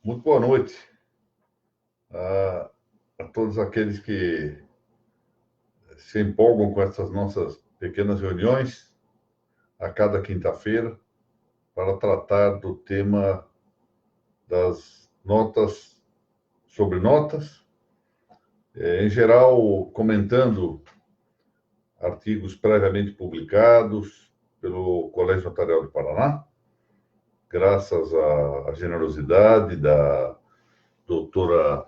Muito boa noite a todos aqueles que se empolgam com essas nossas pequenas reuniões a cada quinta-feira para tratar do tema das notas sobre notas, em geral comentando artigos previamente publicados pelo Colégio Notarial do Paraná, graças à generosidade da doutora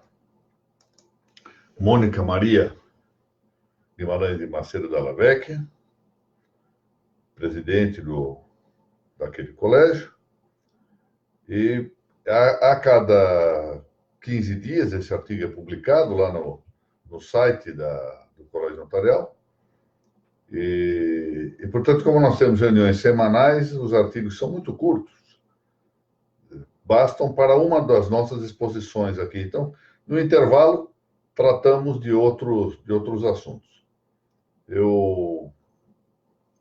Mônica Maria Guimarães de Macedo Dalla Vecchia, presidente daquele colégio, e a cada 15 dias esse artigo é publicado lá no site do Colégio Notarial, e, portanto, como nós temos reuniões semanais, os artigos são muito curtos, bastam para uma das nossas exposições aqui. Então, no intervalo, tratamos de outros assuntos. Eu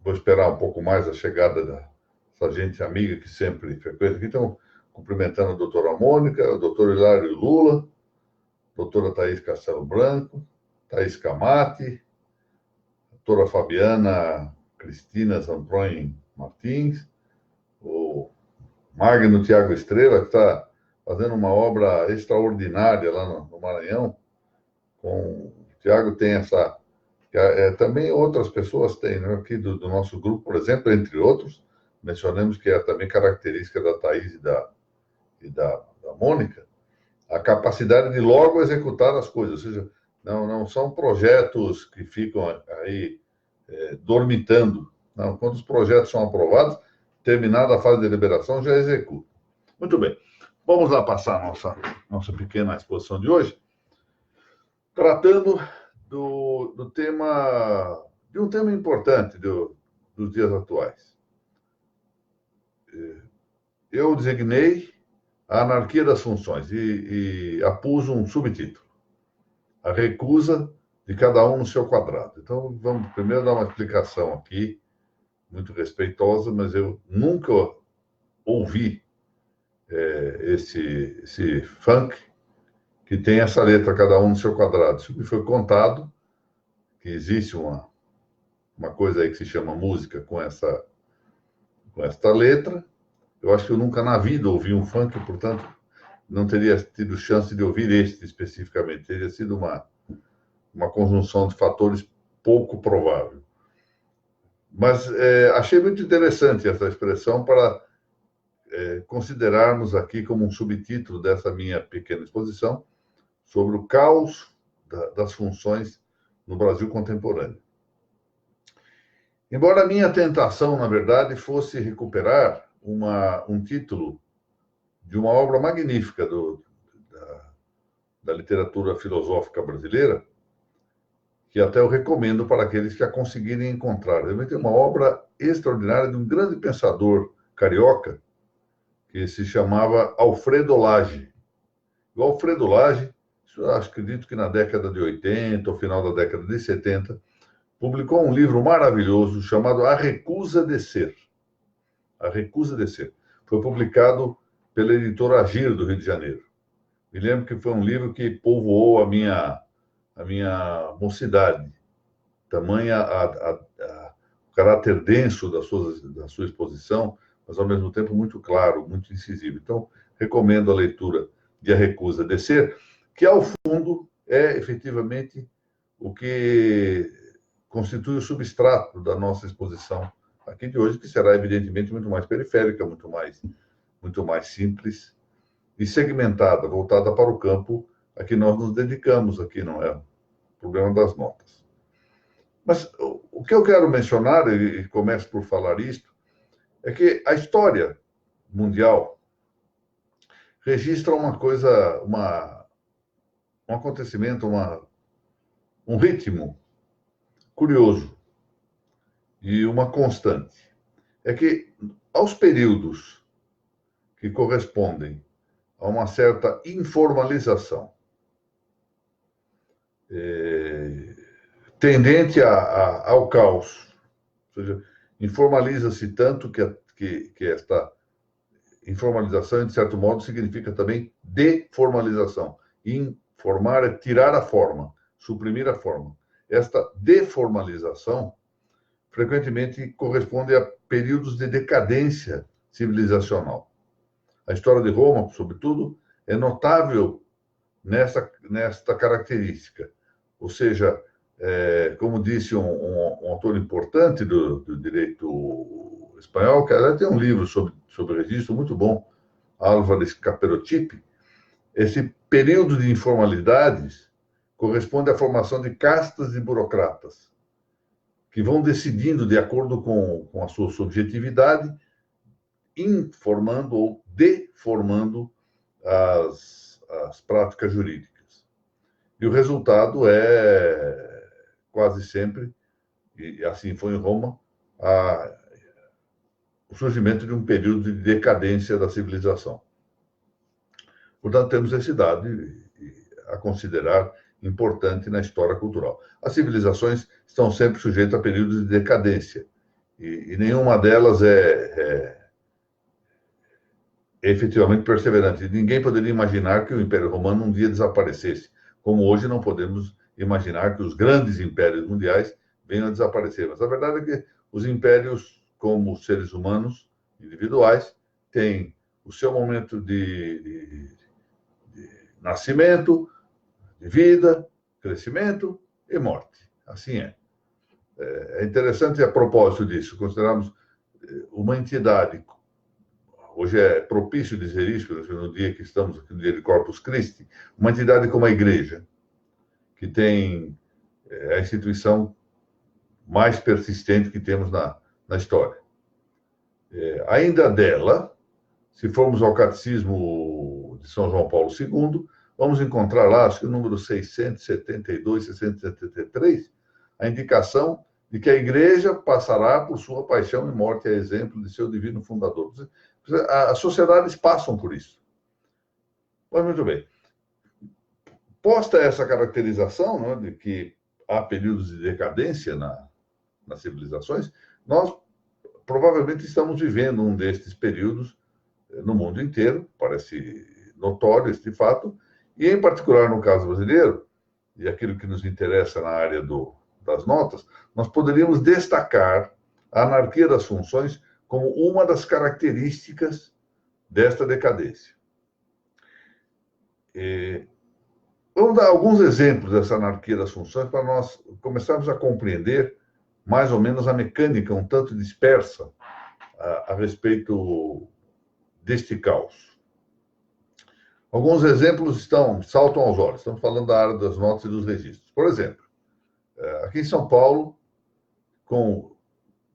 vou esperar um pouco mais a chegada dessa gente amiga que sempre frequenta aqui. Então, cumprimentando a doutora Mônica, o doutor Hilário Lula, a doutora Thaís Castelo Branco, Thaís Camati, a doutora Fabiana Cristina Zamproin Martins, o Magno Tiago Estrela, que está fazendo uma obra extraordinária lá no Maranhão. O Tiago tem essa... também outras pessoas têm, né? Aqui do nosso grupo, por exemplo, entre outros, mencionamos que é também característica da Thaís e da Mônica, a capacidade de logo executar as coisas, ou seja, não são projetos que ficam aí dormitando. Não, quando os projetos são aprovados, terminada a fase de deliberação, já executa. Muito bem, vamos lá passar a nossa pequena exposição de hoje, tratando do tema, de um tema importante dos dias atuais. Eu designei a anarquia das funções e apus um subtítulo: a recusa de cada um no seu quadrado. Então, vamos primeiro dar uma explicação aqui, muito respeitosa, mas eu nunca ouvi esse funk que tem essa letra, cada um no seu quadrado. Isso me foi contado, que existe uma coisa aí que se chama música com esta letra. Eu acho que eu nunca na vida ouvi um funk, portanto, não teria tido chance de ouvir este especificamente. Teria sido uma conjunção de fatores pouco provável. Mas achei muito interessante essa expressão para considerarmos aqui como um subtítulo dessa minha pequena exposição sobre o caos das funções no Brasil contemporâneo. Embora a minha tentação, na verdade, fosse recuperar um título de uma obra magnífica da literatura filosófica brasileira, que até eu recomendo para aqueles que a conseguirem encontrar. Realmente é uma obra extraordinária de um grande pensador carioca, que se chamava Alfredo Lage. O Alfredo Lage, acredito que na década de 80, ou final da década de 70, publicou um livro maravilhoso chamado A Recusa de Ser. A Recusa de Ser. Foi publicado pela editora Agir, do Rio de Janeiro. Me lembro que foi um livro que povoou a minha mocidade. Tamanha o caráter denso da sua exposição, mas, ao mesmo tempo, muito claro, muito incisivo. Então, recomendo a leitura de A Recusa de Ser, que, ao fundo, é, efetivamente, o que constitui o substrato da nossa exposição aqui de hoje, que será, evidentemente, muito mais periférica, muito mais simples e segmentada, voltada para o campo a que nós nos dedicamos aqui, não é? O problema das notas. Mas o que eu quero mencionar, e começo por falar isto, é que a história mundial registra uma coisa, um acontecimento, um ritmo curioso e uma constante. É que, aos períodos que correspondem a uma certa informalização, tendente ao caos, ou seja, informaliza-se tanto que esta informalização, de certo modo, significa também deformalização. Informar é tirar a forma, suprimir a forma. Esta deformalização frequentemente corresponde a períodos de decadência civilizacional. A história de Roma, sobretudo, é notável nesta característica. Ou seja, como disse um autor importante do direito espanhol, que aliás tem um livro sobre registro muito bom, Álvares Caperotipi, esse período de informalidades corresponde à formação de castas de burocratas, que vão decidindo de acordo com a sua subjetividade, informando ou deformando as práticas jurídicas. E o resultado é, quase sempre, e assim foi em Roma, o surgimento de um período de decadência da civilização. Portanto, temos esse dado a considerar importante na história cultural. As civilizações estão sempre sujeitas a períodos de decadência, e nenhuma delas é efetivamente perseverante. Ninguém poderia imaginar que o Império Romano um dia desaparecesse, como hoje não podemos imaginar que os grandes impérios mundiais venham a desaparecer. Mas a verdade é que os impérios, como seres humanos individuais, têm o seu momento de nascimento, de vida, crescimento e morte. Assim é. É interessante, a propósito disso, considerarmos uma entidade. Hoje é propício dizer isso, no dia que estamos aqui, no dia de Corpus Christi, uma entidade como a Igreja, que tem a instituição mais persistente que temos na história. Ainda dela, se formos ao Catecismo de São João Paulo II, vamos encontrar lá, acho que o número 672, 673, a indicação de que a Igreja passará por sua paixão e morte a exemplo de seu divino fundador. As sociedades passam por isso. Mas, muito bem. Posta essa caracterização, né, de que há períodos de decadência nas civilizações, nós provavelmente estamos vivendo um destes períodos no mundo inteiro, parece notório este fato, e em particular no caso brasileiro, e aquilo que nos interessa na área das notas, nós poderíamos destacar a anarquia das funções como uma das características desta decadência. Vamos dar alguns exemplos dessa anarquia das funções para nós começarmos a compreender mais ou menos a mecânica um tanto dispersa a respeito deste caos. Alguns exemplos saltam aos olhos. Estamos falando da área das notas e dos registros. Por exemplo, aqui em São Paulo, com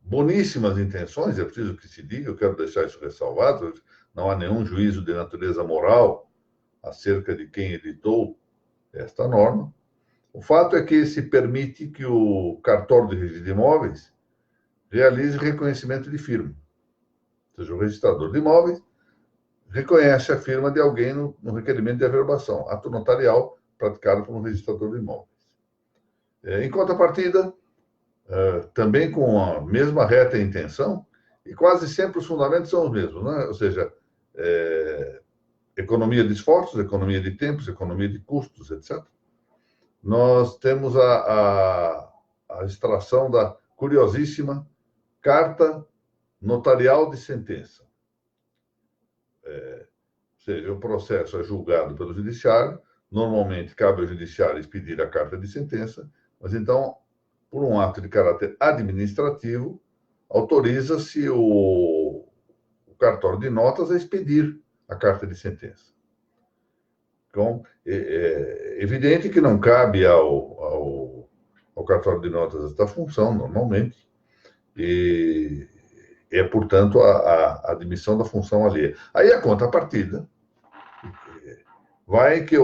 boníssimas intenções, é preciso que se diga, eu quero deixar isso ressalvado, não há nenhum juízo de natureza moral acerca de quem editou esta norma. O fato é que se permite que o cartório de registro de imóveis realize reconhecimento de firma. Ou seja, o registrador de imóveis reconhece a firma de alguém no requerimento de averbação, ato notarial praticado por um registrador de imóveis. Em contrapartida, também com a mesma reta intenção, e quase sempre os fundamentos são os mesmos, né? Ou seja, economia de esforços, economia de tempos, economia de custos, etc. Nós temos a extração da curiosíssima carta notarial de sentença. Ou seja, o processo é julgado pelo judiciário, normalmente cabe ao judiciário expedir a carta de sentença, mas então, por um ato de caráter administrativo, autoriza-se o cartório de notas a expedir a carta de sentença. Então, é evidente que não cabe ao cartório de notas esta função, normalmente, e é, portanto, a admissão da função alheia. Aí a contrapartida vai que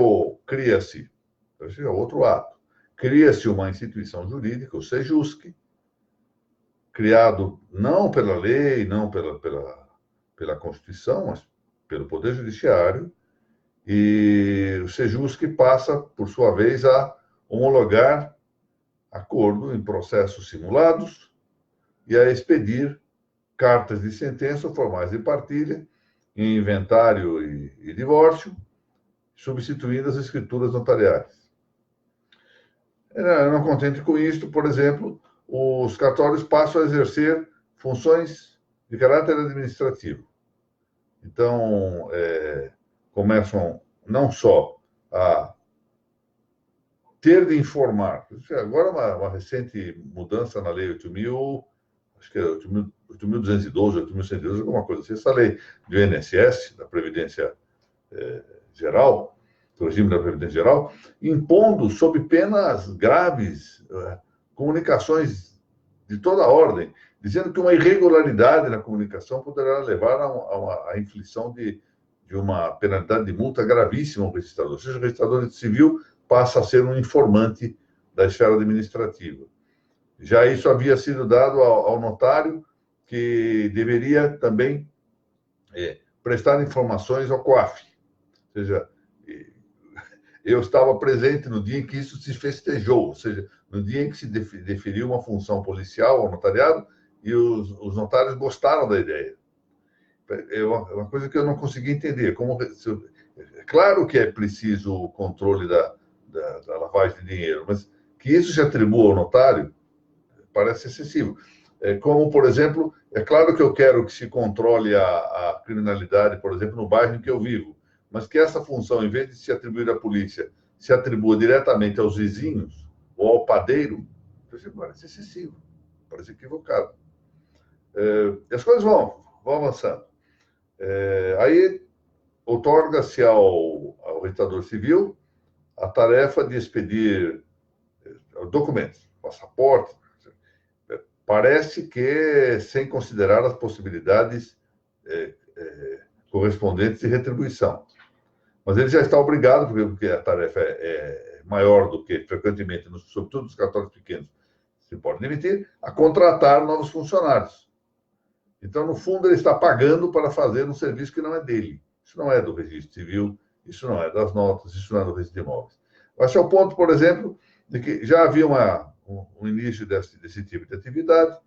cria-se, esse é outro ato, cria-se uma instituição jurídica, o SEJUSC, criado não pela lei, não pela Constituição, mas pelo Poder Judiciário, e o SEJUSC passa, por sua vez, a homologar acordo em processos simulados e a expedir cartas de sentença formais de partilha em inventário e divórcio, substituindo as escrituras notariais. Não contente com isto, por exemplo, os cartórios passam a exercer funções de caráter administrativo. Então, começam não só a ter de informar, agora uma recente mudança na Lei 8.000, acho que é 8.212, 8.112, alguma coisa assim, essa lei do INSS, da Previdência Geral, do regime da Previdência Geral, impondo, sob penas graves, comunicações de toda ordem, dizendo que uma irregularidade na comunicação poderá levar a inflição de uma penalidade de multa gravíssima ao registrador. Ou seja, o registrador civil passa a ser um informante da esfera administrativa. Já isso havia sido dado ao notário, que deveria também prestar informações ao COAF. Ou seja, eu estava presente no dia em que isso se festejou, ou seja, no dia em que se deferiu uma função policial ao notariado, e os notários gostaram da ideia. É uma coisa que eu não consegui entender. Claro que é preciso o controle da lavagem de dinheiro, mas que isso se atribua ao notário parece excessivo. Como, por exemplo, é claro que eu quero que se controle a criminalidade, por exemplo, no bairro em que eu vivo, mas que essa função, em vez de se atribuir à polícia, se atribua diretamente aos vizinhos ou ao padeiro, parece excessivo, parece equivocado. E as coisas vão avançando. Aí outorga-se ao registrador civil a tarefa de expedir documentos, passaporte, parece que sem considerar as possibilidades correspondentes de retribuição. Mas ele já está obrigado, porque a tarefa é maior do que frequentemente, sobretudo nos cartórios pequenos, se pode demitir, a contratar novos funcionários. Então, no fundo, ele está pagando para fazer um serviço que não é dele. Isso não é do registro civil, isso não é das notas, isso não é do registro de imóveis. Esse é o ponto, por exemplo, de que já havia um início desse tipo de atividade,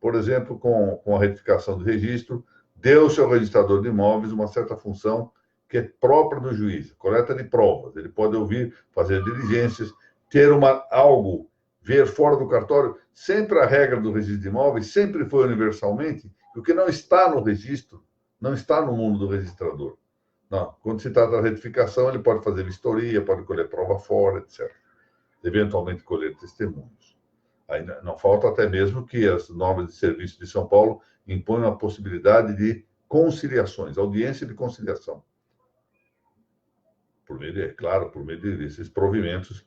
por exemplo, com a retificação do registro, deu-se ao registrador de imóveis uma certa função que é própria do juiz, coleta de provas. Ele pode ouvir, fazer diligências, ter algo, ver fora do cartório. Sempre a regra do registro de imóveis sempre foi universalmente que o que não está no registro não está no mundo do registrador. Não, quando se trata da retificação, ele pode fazer vistoria, pode colher prova fora, etc. Eventualmente colher testemunhos. Aí não falta até mesmo que as normas de serviço de São Paulo imponham a possibilidade de conciliações, audiência de conciliação. Por meio desses provimentos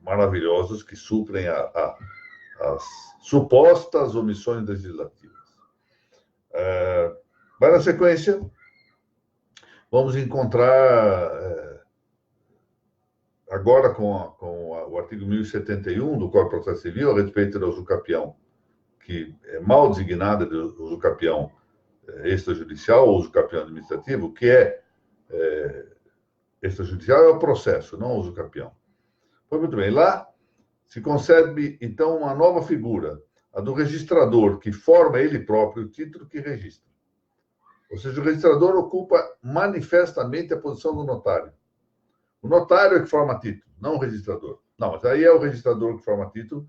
maravilhosos que suprem as supostas omissões legislativas. Mas, na sequência, vamos encontrar, agora com o artigo 1071 do Código de Processo Civil, a respeito da usucapião, que é mal designada de usucapião extrajudicial ou usucapião administrativo, que extrajudicial é o processo, não o usucapião. Pois muito bem, lá se concebe, então, uma nova figura, a do registrador, que forma ele próprio o título que registra. Ou seja, o registrador ocupa manifestamente a posição do notário. O notário é que forma título, não o registrador. Não, mas aí é o registrador que forma título,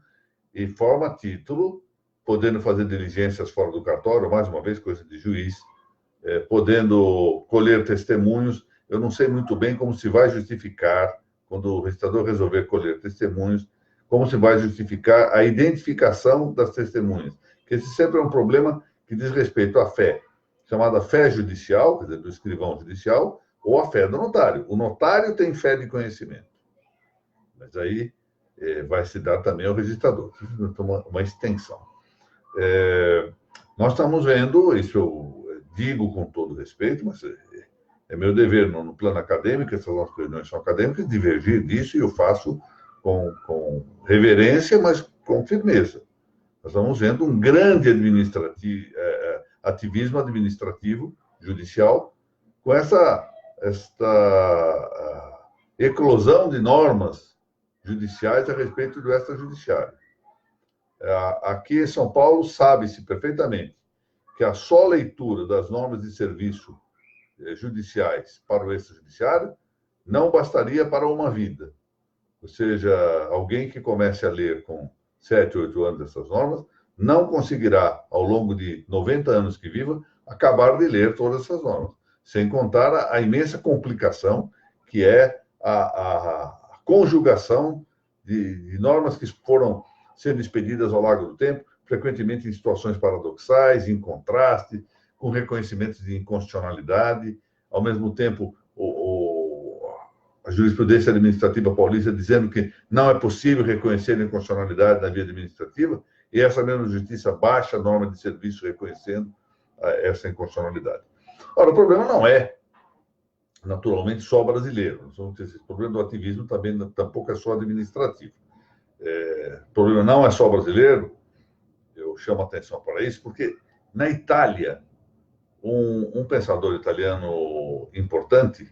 e forma título, podendo fazer diligências fora do cartório, mais uma vez, coisa de juiz, podendo colher testemunhos. Eu não sei muito bem como se vai justificar, quando o registrador resolver colher testemunhos, como se vai justificar a identificação das testemunhas. Porque esse sempre é um problema que diz respeito à fé, chamada fé judicial, quer dizer, do escrivão judicial, ou a fé do notário. O notário tem fé de conhecimento. Mas aí vai se dar também ao registrador. Uma extensão. Nós estamos vendo, isso eu digo com todo respeito, mas é meu dever no plano acadêmico, essas nossas reuniões são acadêmicas, divergir disso, e eu faço com reverência, mas com firmeza. Nós estamos vendo um grande ativismo administrativo, judicial, com esta eclosão de normas judiciais a respeito do extrajudiciário. Aqui em São Paulo, sabe-se perfeitamente que a só leitura das normas de serviço judiciais para o extrajudiciário não bastaria para uma vida. Ou seja, alguém que comece a ler com 7, 8 anos essas normas não conseguirá, ao longo de 90 anos que viva, acabar de ler todas essas normas. Sem contar a imensa complicação que é a conjugação de normas que foram sendo expedidas ao longo do tempo, frequentemente em situações paradoxais, em contraste, com reconhecimentos de inconstitucionalidade, ao mesmo tempo a jurisprudência administrativa paulista dizendo que não é possível reconhecer a inconstitucionalidade na via administrativa, e essa mesma justiça baixa a norma de serviço reconhecendo essa inconstitucionalidade. Ora, o problema não é, naturalmente, só brasileiro. O problema do ativismo também tampouco é só administrativo. O problema não é só brasileiro, eu chamo a atenção para isso, porque na Itália, um pensador italiano importante,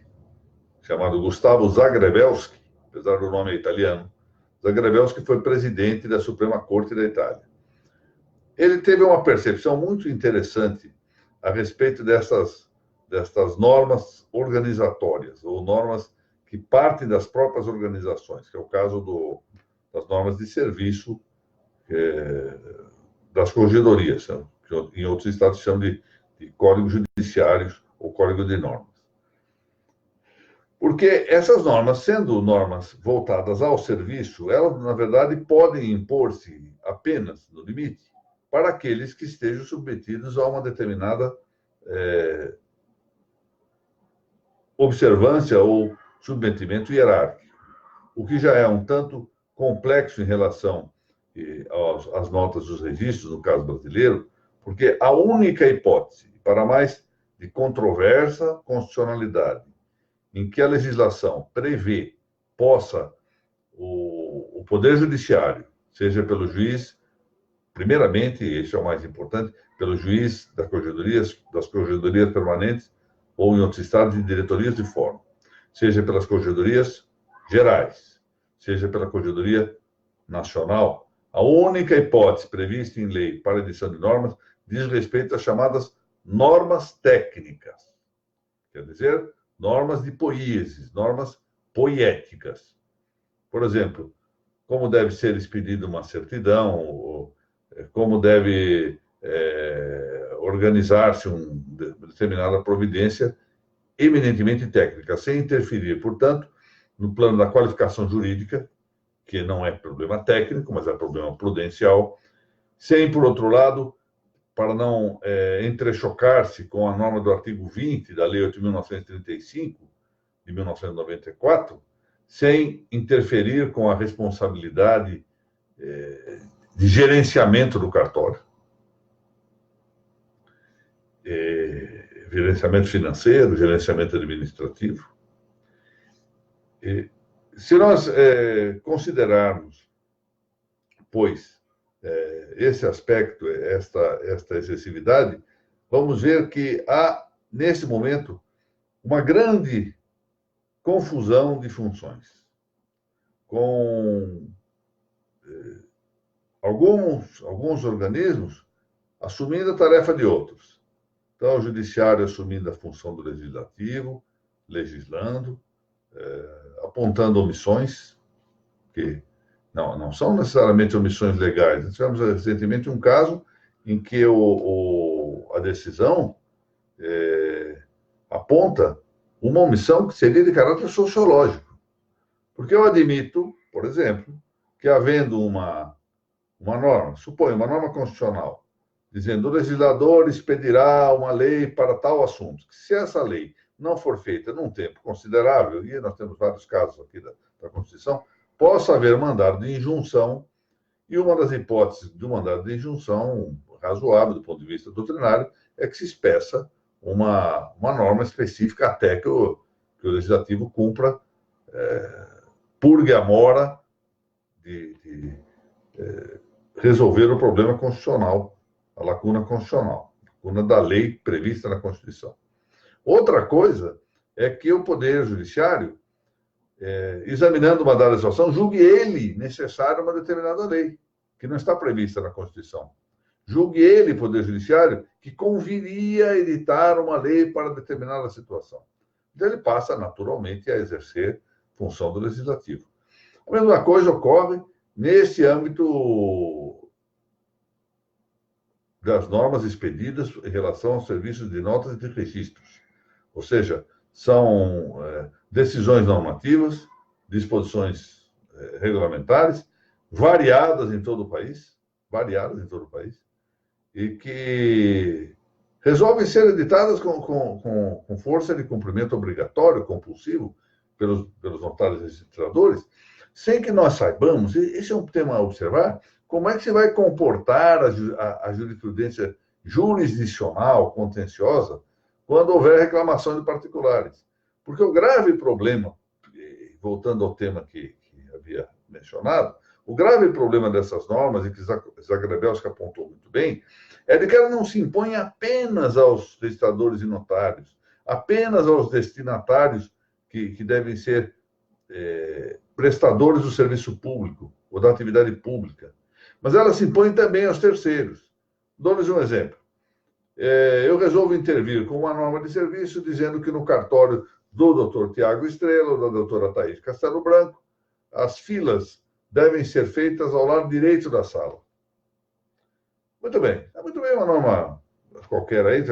chamado Gustavo Zagrebelsky, apesar do nome italiano, Zagrebelsky foi presidente da Suprema Corte da Itália. Ele teve uma percepção muito interessante a respeito dessas normas organizatórias, ou normas que partem das próprias organizações, que é o caso das normas de serviço das corregedorias, que em outros estados se chamam de códigos judiciários ou código de normas. Porque essas normas, sendo normas voltadas ao serviço, elas, na verdade, podem impor-se apenas, no limite, para aqueles que estejam submetidos a uma determinada observância ou submetimento hierárquico, o que já é um tanto complexo em relação às notas dos registros, no caso brasileiro, porque a única hipótese, para mais de controversa constitucionalidade, em que a legislação prevê, possa o Poder Judiciário, seja pelo juiz, primeiramente, esse é o mais importante, pelo juiz das corregedorias permanentes, ou em outros estados, de diretorias de fórum, seja pelas corregedorias gerais, seja pela Corregedoria Nacional, a única hipótese prevista em lei para edição de normas diz respeito às chamadas normas técnicas. Quer dizer, normas de poieses, normas poéticas. Por exemplo, como deve ser expedida uma certidão, ou como deve organizar-se uma determinada providência eminentemente técnica, sem interferir, portanto, no plano da qualificação jurídica, que não é problema técnico, mas é problema prudencial, sem, por outro lado, para não entrechocar-se com a norma do artigo 20 da Lei 8.935, de 1994, sem interferir com a responsabilidade de gerenciamento do cartório. Gerenciamento financeiro, gerenciamento administrativo. Se nós considerarmos, pois, esse aspecto, esta excessividade, vamos ver que há, nesse momento, uma grande confusão de funções, com alguns organismos assumindo a tarefa de outros. Então, o judiciário assumindo a função do legislativo, legislando, apontando omissões, que não são necessariamente omissões legais. Nós tivemos recentemente um caso em que a decisão aponta uma omissão que seria de caráter sociológico. Porque eu admito, por exemplo, que havendo uma norma, suponho, uma norma constitucional, dizendo o legislador expedirá uma lei para tal assunto, que se essa lei não for feita num tempo considerável, e nós temos vários casos aqui da Constituição, possa haver mandado de injunção, e uma das hipóteses de um mandado de injunção razoável do ponto de vista doutrinário é que se espeça uma norma específica até que o legislativo cumpra, purgue a mora de resolver o problema constitucional, a lacuna constitucional, a lacuna da lei prevista na Constituição. Outra coisa é que o Poder Judiciário, examinando uma dada legislação, julgue ele necessária uma determinada lei, que não está prevista na Constituição. julgue ele, Poder Judiciário, que conviria editar uma lei para determinada situação. Então, ele passa, naturalmente, a exercer função do Legislativo. A mesma coisa ocorre nesse âmbito das normas expedidas em relação aos serviços de notas e de registros. Ou seja, são decisões normativas, disposições regulamentares, variadas em todo o país, e que resolvem ser editadas com força de cumprimento obrigatório, compulsivo, pelos notários registradores, sem que nós saibamos, esse é um tema a observar, como é que se vai comportar a jurisprudência jurisdicional, contenciosa, quando houver reclamação de particulares. Porque o grave problema, voltando ao tema que havia mencionado, o grave problema dessas normas, e que Zagrebelski apontou muito bem, é de que ela não se impõe apenas aos registradores e notários, apenas aos destinatários que devem ser prestadores do serviço público ou da atividade pública, mas ela se impõe também aos terceiros. Dou-lhes um exemplo. Eu resolvo intervir com uma norma de serviço dizendo que no cartório do doutor Tiago Estrela ou da doutora Thaís Castelo Branco, as filas devem ser feitas ao lado direito da sala. Muito bem, uma norma qualquer aí,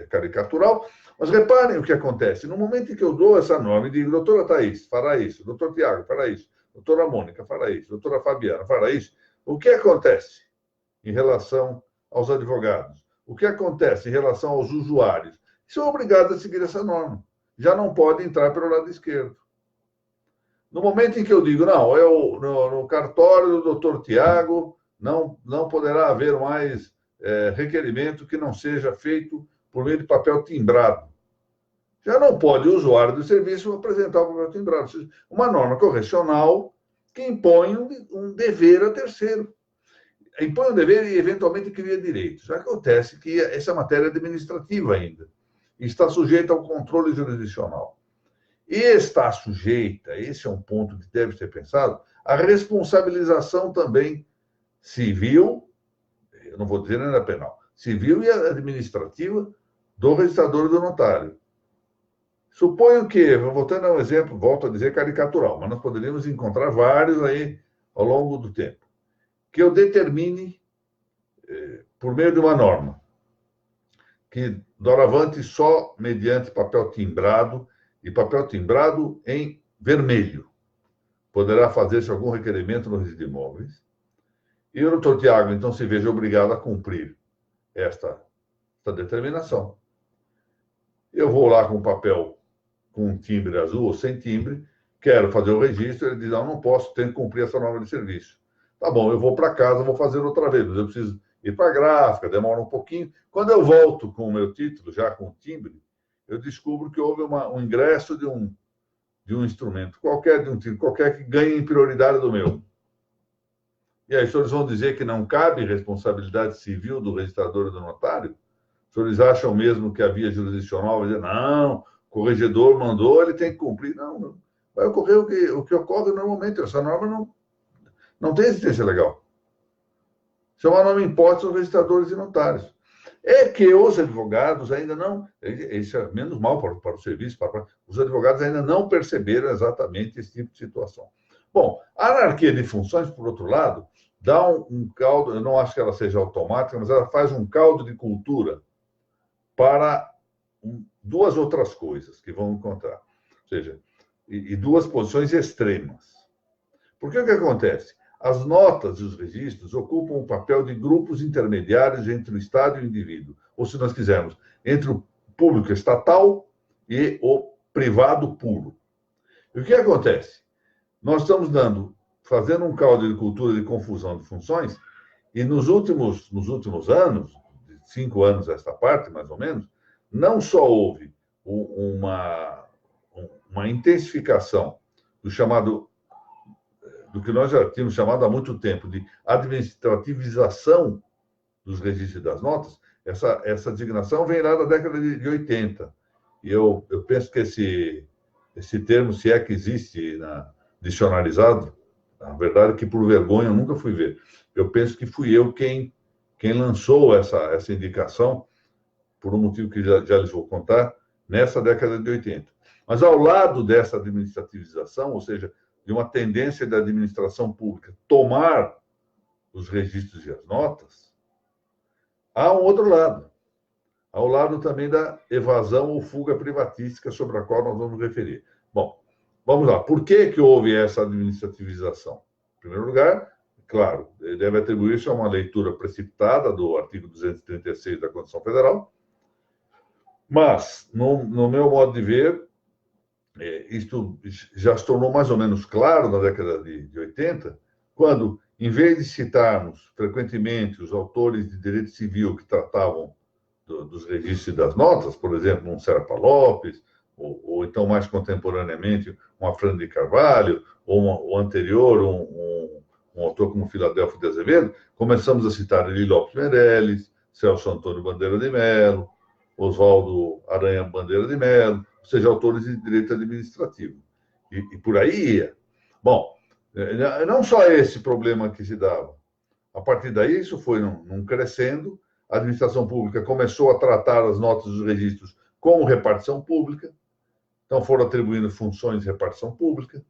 caricatural, mas reparem o que acontece. No momento em que eu dou essa norma e digo, doutora Thaís, fará isso, doutor Tiago, fará isso, doutora Mônica, fará isso, doutora Fabiana, fará isso, o que acontece em relação aos advogados? O que acontece em relação aos usuários? São obrigados a seguir essa norma. Já não podem entrar pelo lado esquerdo. No momento em que eu digo, não, no cartório do doutor Tiago não poderá haver mais requerimento que não seja feito por meio de papel timbrado. Já não pode o usuário do serviço apresentar o papel timbrado. Ou seja, uma norma correcional que impõe um dever a terceiro. Impõe um dever e, eventualmente, cria direitos. Já acontece que essa matéria é administrativa ainda. E está sujeita ao controle jurisdicional. E está sujeita, esse é um ponto que deve ser pensado, à responsabilização também civil, eu não vou dizer ainda penal, civil e administrativa do registrador e do notário. Suponho que, voltando a um exemplo, volto a dizer caricatural, mas nós poderíamos encontrar vários aí ao longo do tempo, que eu determine, por meio de uma norma, que doravante só mediante papel timbrado, e papel timbrado em vermelho, poderá fazer-se algum requerimento no registro de imóveis. E o doutor Tiago, então, se veja obrigado a cumprir esta determinação. Eu vou lá com o papel com um timbre azul ou sem timbre, quero fazer o registro, ele diz, não posso, tenho que cumprir essa norma de serviço. Tá bom, eu vou para casa, vou fazer outra vez, mas eu preciso ir para a gráfica, demora um pouquinho. Quando eu volto com o meu título, já com o timbre, eu descubro que houve um ingresso de um instrumento qualquer, de um título qualquer, que ganha em prioridade do meu. E aí, os senhores vão dizer que não cabe responsabilidade civil do registrador e do notário? Os senhores acham mesmo que a via jurisdicional vai dizer, não, o corregedor mandou, ele tem que cumprir? Não. Vai ocorrer o que ocorre normalmente. Essa norma não tem existência legal. Isso é uma norma imposta aos registradores e notários. É que os advogados ainda não... Isso é menos mal para o serviço, os advogados ainda não perceberam exatamente esse tipo de situação. Bom, a anarquia de funções, por outro lado, dá um caldo, eu não acho que ela seja automática, mas ela faz um caldo de cultura para duas outras coisas que vão encontrar. Ou seja, e duas posições extremas. Porque o que acontece? As notas e os registros ocupam o papel de grupos intermediários entre o Estado e o indivíduo. Ou, se nós quisermos, entre o público estatal e o privado puro. E o que acontece? Nós estamos fazendo um caldo de cultura de confusão de funções, e nos últimos anos, de 5 anos a esta parte, mais ou menos, não só houve uma intensificação do que nós já tínhamos chamado há muito tempo de administrativização dos registros das notas, essa designação vem lá da década de 80. E eu penso que esse termo, se é que existe dicionarizado, na verdade, que por vergonha eu nunca fui ver. Eu penso que fui eu quem quem lançou essa indicação, por um motivo que já lhes vou contar, nessa década de 80. Mas ao lado dessa administrativização, ou seja, de uma tendência da administração pública tomar os registros e as notas, há um outro lado. Ao lado também da evasão ou fuga privatística, sobre a qual nós vamos referir. Bom, vamos lá. Por que houve essa administrativização? Em primeiro lugar, claro, deve atribuir-se a uma leitura precipitada do artigo 236 da Constituição Federal, mas, no meu modo de ver, isto já se tornou mais ou menos claro na década de 80, quando, em vez de citarmos frequentemente os autores de direito civil que tratavam dos registros e das notas, por exemplo, um Serpa Lopes, ou então mais contemporaneamente um Afrânio de Carvalho, ou o anterior, um autor como Filadelfo de Azevedo, começamos a citar Eli Lopes Meirelles, Celso Antônio Bandeira de Mello, Oswaldo Aranha Bandeira de Mello, ou seja, autores de direito administrativo. E por aí ia. Bom, não só esse problema que se dava. A partir daí, isso foi num crescendo. A administração pública começou a tratar as notas dos registros como repartição pública, então foram atribuindo funções de repartição pública,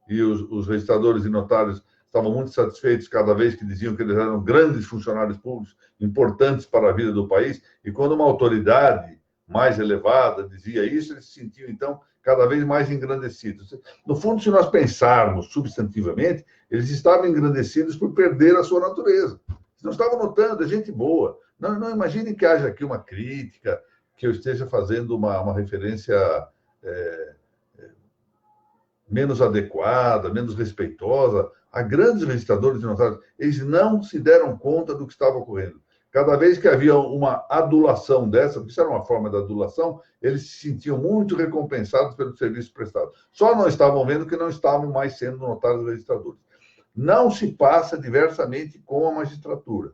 e os registradores e notários estavam muito satisfeitos cada vez que diziam que eles eram grandes funcionários públicos, importantes para a vida do país, e quando uma autoridade mais elevada dizia isso, eles se sentiam, então, cada vez mais engrandecidos. No fundo, se nós pensarmos substantivamente, eles estavam engrandecidos por perder a sua natureza. Não estavam notando, é gente boa. Não imaginem que haja aqui uma crítica, que eu esteja fazendo uma referência menos adequada, menos respeitosa. Há grandes registradores e notários, eles não se deram conta do que estava ocorrendo. Cada vez que havia uma adulação dessa, porque isso era uma forma de adulação, eles se sentiam muito recompensados pelo serviço prestado. Só não estavam vendo que não estavam mais sendo notários e registradores. Não se passa diversamente com a magistratura.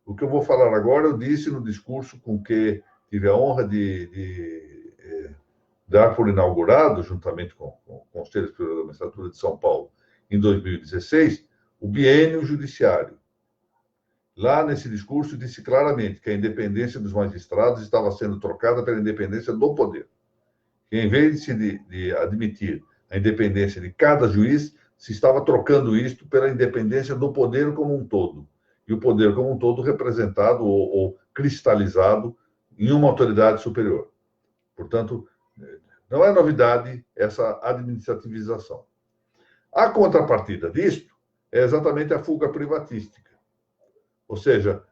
O que eu vou falar agora, eu disse no discurso com que tive a honra de dar por inaugurado, juntamente com o Conselho Superior da Magistratura de São Paulo, em 2016, o biênio judiciário. Lá nesse discurso disse claramente que a independência dos magistrados estava sendo trocada pela independência do poder. Que, em vez de admitir a independência de cada juiz, se estava trocando isto pela independência do poder como um todo. E o poder como um todo representado ou cristalizado em uma autoridade superior. Portanto, não é novidade essa administrativização. A contrapartida disto é exatamente a fuga privatística. Ou seja,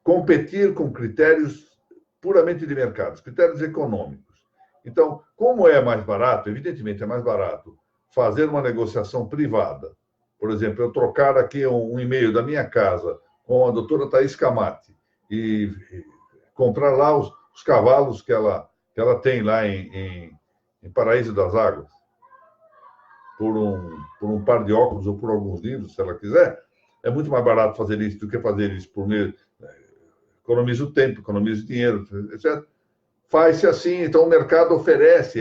competir com critérios puramente de mercado, critérios econômicos. Então, como é mais barato, evidentemente é mais barato fazer uma negociação privada. Por exemplo, eu trocar aqui um e-mail da minha casa com a doutora Thaís Camati e comprar lá os cavalos que ela tem lá em Paraíso das Águas, por um par de óculos ou por alguns livros, se ela quiser, é muito mais barato fazer isso do que fazer isso por meio. Economiza o tempo, economiza o dinheiro, etc. Faz-se assim, então o mercado oferece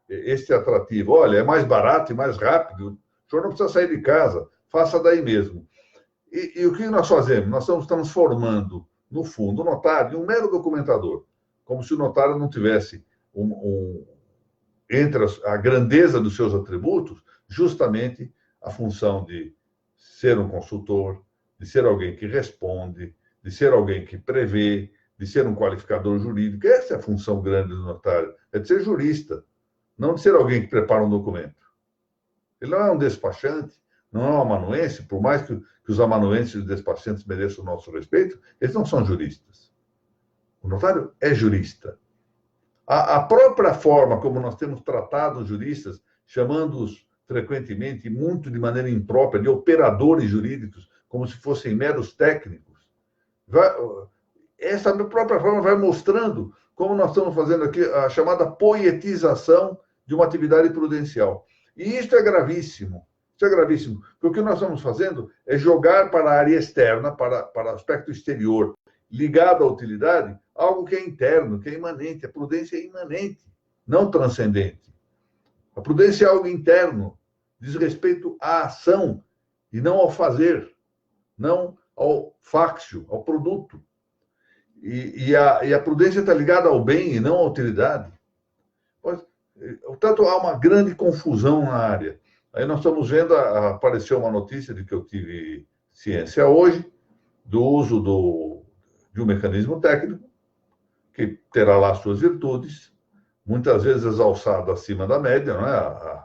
este atrativo. Olha, é mais barato e mais rápido, o senhor não precisa sair de casa, faça daí mesmo. E o que nós fazemos? Nós estamos transformando, no fundo, o notário em um mero documentador, como se o notário não tivesse entre a grandeza dos seus atributos, justamente a função de ser um consultor, de ser alguém que responde, de ser alguém que prevê, de ser um qualificador jurídico. Essa é a função grande do notário, é de ser jurista, não de ser alguém que prepara um documento. Ele não é um despachante, não é um amanuense, por mais que os amanuenses e os despachantes mereçam o nosso respeito, eles não são juristas. O notário é jurista. A própria forma como nós temos tratado os juristas, chamando-os frequentemente, muito de maneira imprópria, de operadores jurídicos, como se fossem meros técnicos, essa própria forma vai mostrando como nós estamos fazendo aqui a chamada poetização de uma atividade prudencial. E isso é gravíssimo. Isso é gravíssimo, porque o que nós estamos fazendo é jogar para a área externa, para o aspecto exterior, ligado à utilidade, algo que é interno, que é imanente. A prudência é imanente, não transcendente. A prudência é algo interno, diz respeito à ação e não ao fazer, não ao fácil, ao produto. E a prudência está ligada ao bem e não à utilidade. Portanto, há uma grande confusão na área. Aí nós estamos vendo, apareceu uma notícia de que eu tive ciência hoje, do uso de um mecanismo técnico, que terá lá suas virtudes, muitas vezes alçado acima da média, não é?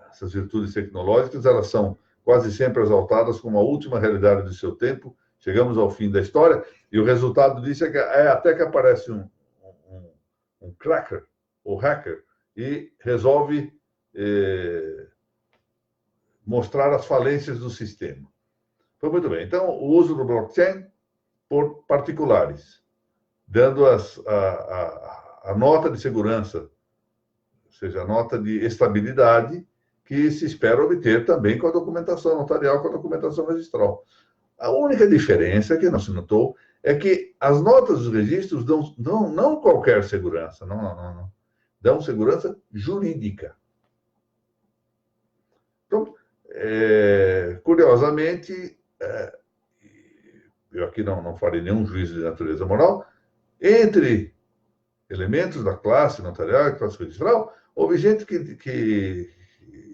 Essas virtudes tecnológicas, elas são quase sempre exaltadas como a última realidade do seu tempo. Chegamos ao fim da história, e o resultado disso é até que aparece um cracker, ou hacker, e resolve mostrar as falências do sistema. Foi muito bem. Então, o uso do blockchain por particulares, dando a nota de segurança, ou seja, a nota de estabilidade que se espera obter também com a documentação notarial, com a documentação registral. A única diferença que não se notou é que as notas dos registros dão não qualquer segurança, não. Dão segurança jurídica. Então, curiosamente, eu aqui não farei nenhum juízo de natureza moral, entre elementos da classe notarial e classe registral, houve gente que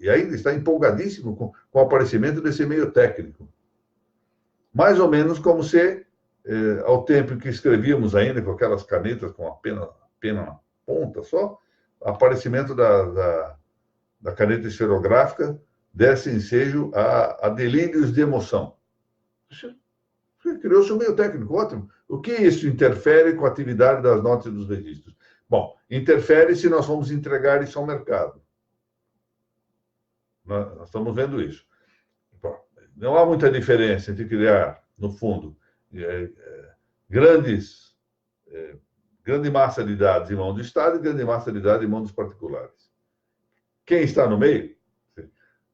ainda está empolgadíssimo com o aparecimento desse meio técnico. Mais ou menos como se, ao tempo em que escrevíamos ainda com aquelas canetas com a pena na ponta só, aparecimento da caneta esferográfica desse ensejo a delírios de emoção. Criou-se um meio técnico, ótimo. O que isso interfere com a atividade das notas e dos registros? Bom, interfere se nós vamos entregar isso ao mercado. Nós estamos vendo isso. Não há muita diferença entre criar, no fundo, grande massa de dados em mão do Estado e grande massa de dados em mão dos particulares. Quem está no meio?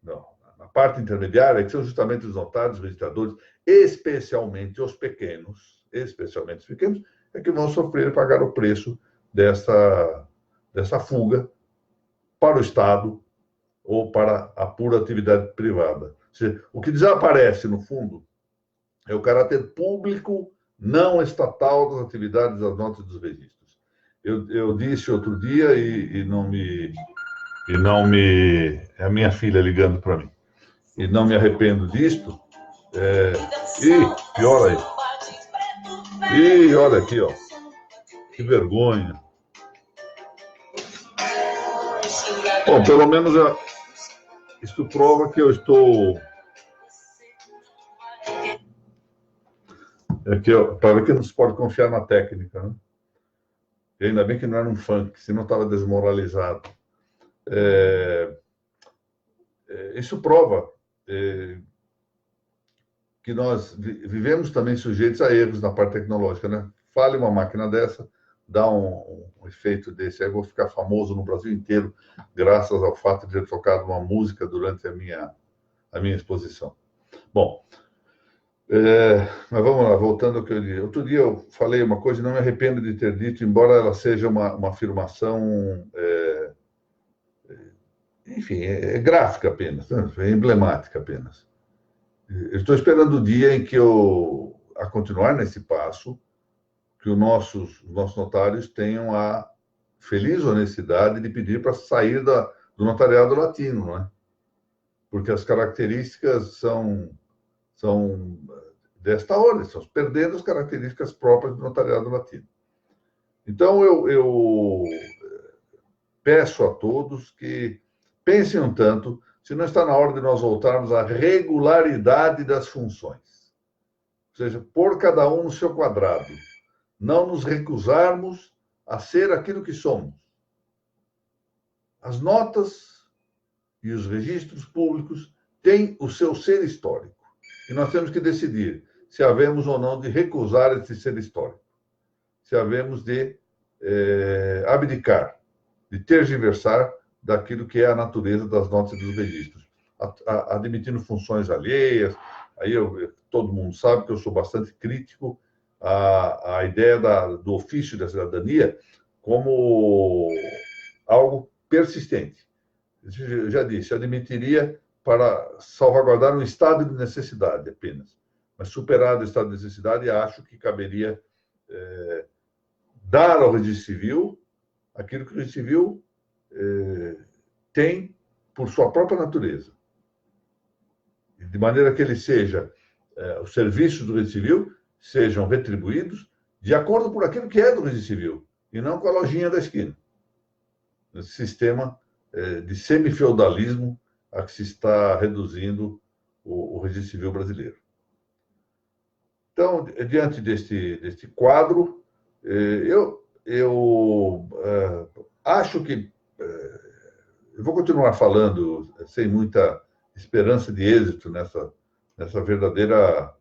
Não. Na parte intermediária, que são justamente os notários, os registradores, especialmente os pequenos, é que vão sofrer e pagar o preço dessa fuga para o Estado ou para a pura atividade privada. Ou seja, o que desaparece, no fundo, é o caráter público não estatal das atividades das notas e dos registros. Eu disse outro dia e não me... É a minha filha ligando para mim. E não me arrependo disto. E olha aí. E olha aqui, ó. Que vergonha. Bom, pelo menos isto prova que eu estou... Para que não se pode confiar na técnica, né? E ainda bem que não era um funk, senão estava desmoralizado. Isso prova que nós vivemos também sujeitos a erros na parte tecnológica, né? Fale uma máquina dessa, dá um efeito desse, aí eu vou ficar famoso no Brasil inteiro, graças ao fato de ter tocado uma música durante a minha exposição. Bom, mas vamos lá, voltando ao que eu disse. Outro dia eu falei uma coisa e não me arrependo de ter dito, embora ela seja uma afirmação... enfim, é gráfica apenas, é emblemática apenas. Eu estou esperando o dia em que a continuar nesse passo, que os nossos notários tenham a feliz honestidade de pedir para sair do notariado latino, não é? Porque as características são desta ordem, estão perdendo as características próprias do notariado latino. Então, eu peço a todos que pensem um tanto se não está na hora de nós voltarmos à regularidade das funções. Ou seja, pôr cada um no seu quadrado. Não nos recusarmos a ser aquilo que somos. As notas e os registros públicos têm o seu ser histórico. E nós temos que decidir se havemos ou não de recusar esse ser histórico. Se havemos de abdicar, de tergiversar daquilo que é a natureza das notas e dos registros, admitindo funções alheias. Aí todo mundo sabe que eu sou bastante crítico à ideia do ofício da cidadania como algo persistente. Eu já disse, eu admitiria para salvaguardar um estado de necessidade apenas, Mas, superado o estado de necessidade, acho que caberia dar ao registro civil aquilo que o registro civil tem por sua própria natureza. De maneira que ele seja, os serviços do registro civil sejam retribuídos de acordo por aquilo que é do registro civil, e não com a lojinha da esquina. Nesse sistema de semifeudalismo a que se está reduzindo o registro civil brasileiro. Então, diante deste quadro, eu acho que eu vou continuar falando sem muita esperança de êxito nessa verdadeira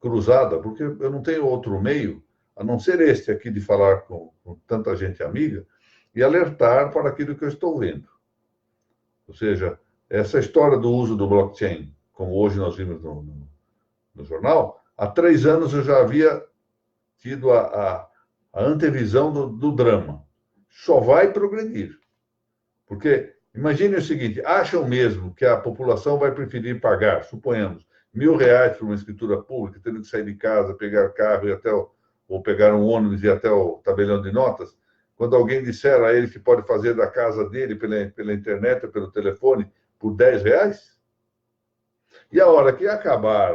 cruzada, porque eu não tenho outro meio, a não ser este aqui de falar com tanta gente amiga e alertar para aquilo que eu estou vendo. Ou seja, essa história do uso do blockchain, como hoje nós vimos no jornal, há 3 anos eu já havia tido a antevisão do drama. Só vai progredir. Porque, imagine o seguinte, acham mesmo que a população vai preferir pagar, suponhamos, R$1.000 por uma escritura pública, tendo que sair de casa, pegar carro ou pegar um ônibus e ir até o tabelião de notas, quando alguém disser a ele que pode fazer da casa dele pela internet ou pelo telefone por R$10? E a hora que acabar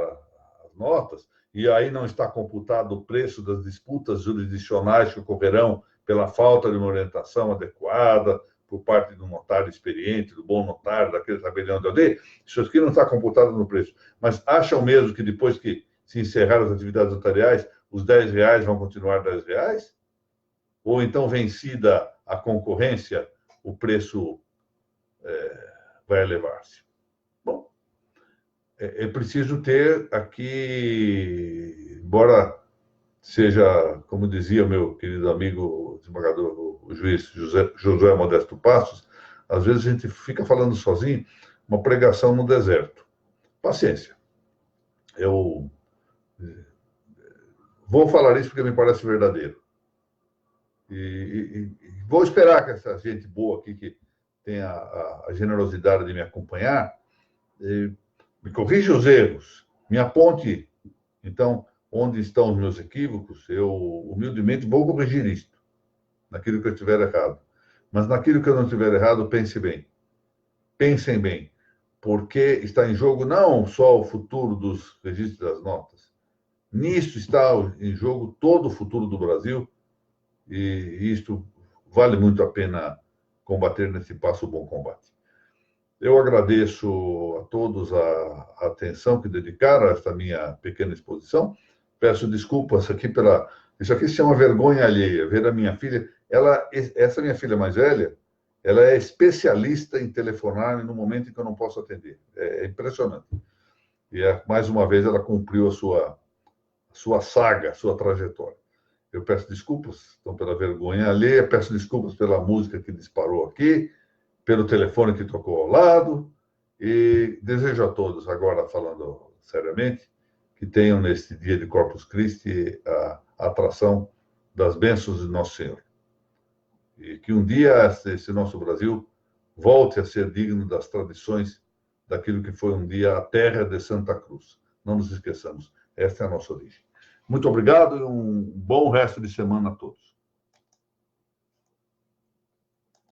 as notas, e aí não está computado o preço das disputas jurisdicionais que ocorrerão pela falta de uma orientação adequada por parte do notário experiente, do bom notário, daquele tabelião de aldeia, isso aqui não está computado no preço. Mas acham mesmo que depois que se encerrar as atividades notariais, os R$10 vão continuar R$10? Ou então, vencida a concorrência, o preço vai elevar-se? Bom, é preciso ter aqui, embora seja, como dizia o meu querido amigo desembargador, o juiz Josué Modesto Passos, às vezes a gente fica falando sozinho, uma pregação no deserto. Paciência. Eu vou falar isso porque me parece verdadeiro. E vou esperar que essa gente boa aqui, que tem a generosidade de me acompanhar, me corrija os erros, me aponte, então, onde estão os meus equívocos, eu humildemente vou corrigir isto, naquilo que eu estiver errado. Mas naquilo que eu não estiver errado, pense bem. Pensem bem, porque está em jogo não só o futuro dos registros das notas. Nisso está em jogo todo o futuro do Brasil, e isto vale muito a pena combater nesse passo bom combate. Eu agradeço a todos a atenção que dedicaram a esta minha pequena exposição. Peço desculpas aqui pela... Isso aqui se chama vergonha alheia. Ver a minha filha... Essa minha filha mais velha, ela é especialista em telefonar no momento em que eu não posso atender. É impressionante. E, mais uma vez, ela cumpriu a sua saga, a sua trajetória. Eu peço desculpas, então, pela vergonha alheia, peço desculpas pela música que disparou aqui, pelo telefone que tocou ao lado, e desejo a todos, agora falando seriamente, que tenham neste dia de Corpus Christi a atração das bênçãos de Nosso Senhor. E que um dia esse nosso Brasil volte a ser digno das tradições daquilo que foi um dia a terra de Santa Cruz. Não nos esqueçamos, esta é a nossa origem. Muito obrigado e um bom resto de semana a todos.